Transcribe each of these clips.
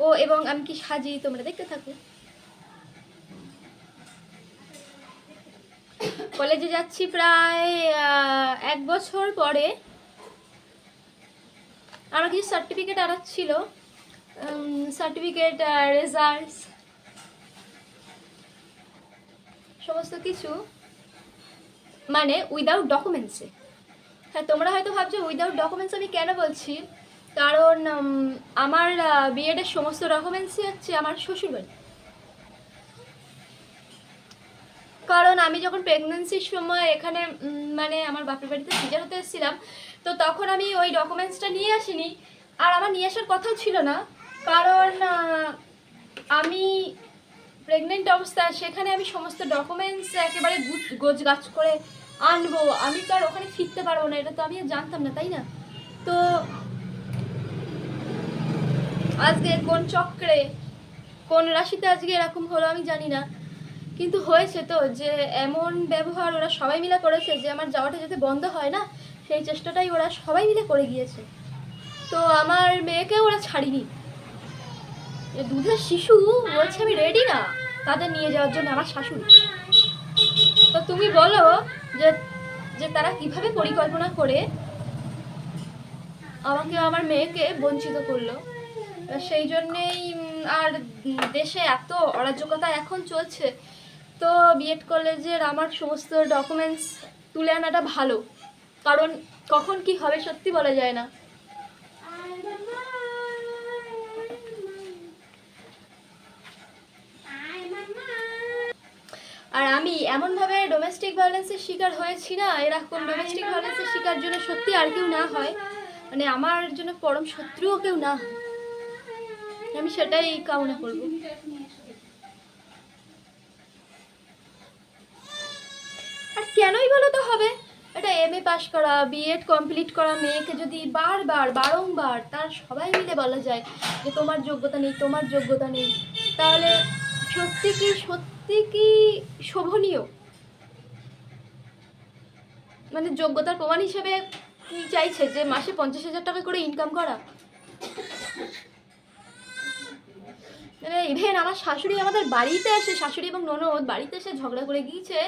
ও এবং আমি কি সাজি তোমরা দেখতে থাকো। কলেজে যাচ্ছি প্রায় 1 বছর পরে। আমার কিছু সার্টিফিকেট আনার ছিল, সার্টিফিকেট, রেজাল্টস, সমস্ত কিছু, মানে উইদাউট ডকুমেন্টসে। হ্যাঁ, তোমরা হয়তো ভাবছো উইদাউট ডকুমেন্টস আমি কেন বলছি, কারণ আমার বিএডের সমস্ত ডকুমেন্টসই হচ্ছে আমার শ্বশুরবাড়ি। কারণ আমি যখন প্রেগনেন্সির সময় এখানে মানে আমার বাপের বাড়িতে সিজার হতে এসেছিলাম, তো তখন আমি ওই ডকুমেন্টসটা নিয়ে আসিনি। আর আমার নিয়ে আসার কথাও ছিল না, কারণ আমি প্রেগনেন্ট অবস্থায় সেখানে আমি সমস্ত ডকুমেন্টস একেবারে গোছ গাছ করে আনবো, আমি তো আর ওখানে ফিরতে পারবো না, এটা তো আমি আর জানতাম না, তাই না? তো আজকে কোন চক্রে কোন রাশিতে আজকে এরকম হলো আমি জানি না, কিন্তু হয়েছে তো যে এমন ব্যবহার ওরা সবাই মিলে করেছে যে আমার যাওয়াটা যাতে বন্ধ হয় না, সেই চেষ্টাটাই ওরা সবাই মিলে করে গিয়েছে। তো আমার মেয়েকেও ওরা ছাড়িনি। দুধের শিশু বলছে আমি রেডি না তাদের নিয়ে যাওয়ার জন্য, আমার শাশুড়ি। তো তুমি বলো যে যে তারা কিভাবে পরিকল্পনা করে আমাকে আমার মেয়েকে বঞ্চিত করলো। সেই জন্যেই আর দেশে এত অরাজকতা এখন চলছে। তো বিএড কলেজের আমার সমস্ত ডকুমেন্টস তুলে আনাটা ভালো, কারণ কখন কি হবে সত্যি বলা যায় না। আর আমি এমনভাবে ডোমেস্টিক ভায়োলেন্সের শিকার হয়েছি না, এরকম ডোমেস্টিক ভায়োলেন্সের শিকার জন্য সত্যি আর কেউ না হয়, মানে আমার জন্য পরম শত্রুও কেউ না হয়, আমি সেটাই কামনা করব। আর কেনই বলো তো হবে, এটা এমএ পাস করা, বিএড কমপ্লিট করা মেয়েকে যদি বারবার বারংবার তার সবাই মিলে বলা যায় যে তোমার যোগ্যতা নেই, তোমার যোগ্যতা নেই, তাহলে সত্যি কি শোভনীয়? মানে যোগ্যতার প্রমাণ হিসেবে কি চাইছে যে মাসে 50,000 টাকা করে ইনকাম করা? মানে ইভেন আমার শাশুড়ি আমাদের বাড়িতে এসে, শাশুড়ি এবং ননদ বাড়িতে এসে ঝগড়া করে গিয়েছে,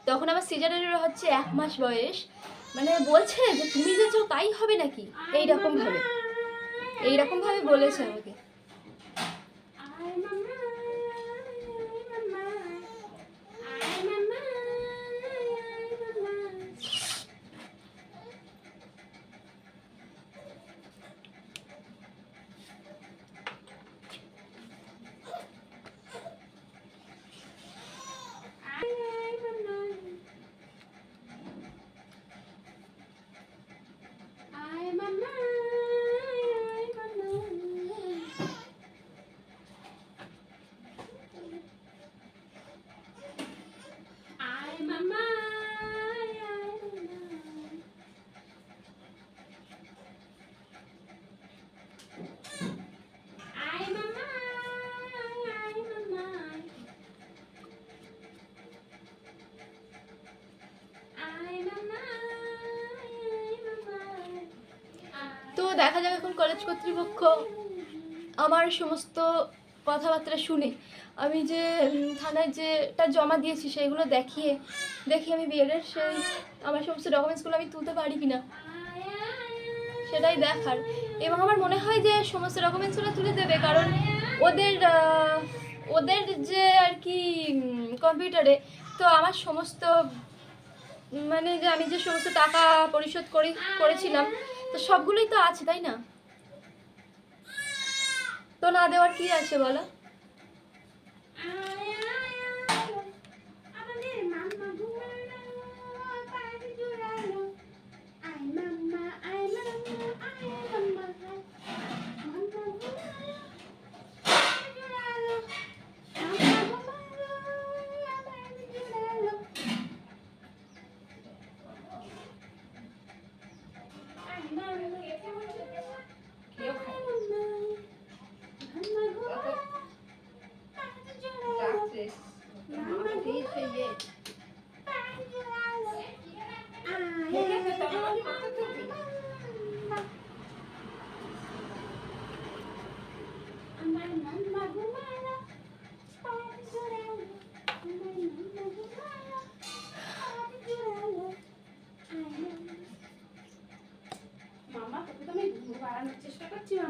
তখন আমার সিজারের হচ্ছে 1 মাস বয়স, মানে বলছে যে তুমি যে চাও তাই হবে নাকি, এইরকম ভাবে বলেছে আমাকে। তো দেখা যাক এখন কলেজ কর্তৃপক্ষ আমার সমস্ত কথাবার্তা শুনে, আমি যে থানায় যেটা জমা দিয়েছি সেইগুলো দেখি আমি বিএডের সেই আমার সমস্ত ডকুমেন্টসগুলো আমি তুলতে পারি কিনা সেটাই দেখার। এবং আমার মনে হয় যে সমস্ত ডকুমেন্টসগুলো তুলে দেবে, কারণ ওদের যে আর কি কম্পিউটারে তো আমার সমস্ত, মানে যে আমি যে সমস্ত টাকা পরিশোধ করেছিলাম তো সবগুলোই তো আছে, তাই না? তো না দেওয়ার কি আছে বলো?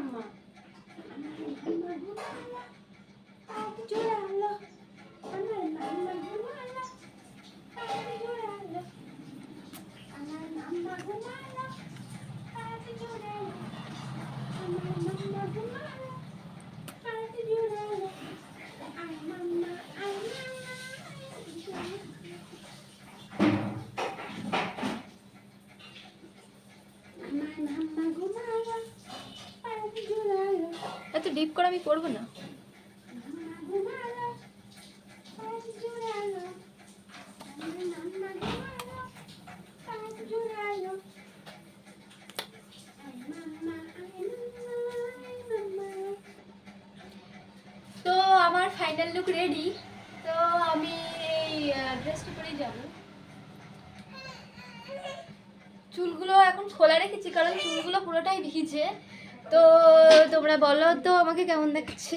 মাম্মা মাম্মা ঘুমালো তাড়াতাড়ি চলে আলো আমার মাম্মা ঘুমালো তাড়াতাড়ি চলে আলো আমার মাম্মা ঘুমালো তাড়াতাড়ি চলে আলো আমার মাম্মা ঘুমালো তাড়াতাড়ি চলে আলো আয় মাম্মা আয় মাম্মা আমার মাম্মা ঘুমালো তাড়াতাড়ি চলে আলো এত ডিপ করে আমি করবো না। মাম্মা ঘুমালো তাড়াতাড়ি চলে আলো আমার মাম্মা ঘুমালো তাড়াতাড়ি চলে আলো আয় মাম্মা আয় মাম্মা তো আমার ফাইনাল লুক রেডি। তো আমি এই ড্রেসটা পরেই যাব। চুলগুলো এখন খোলা রেখেছি কারণ চুলগুলো পুরোটাই ভিজে। তো তোমরা বলো তো আমাকে কেমন দেখাচ্ছে।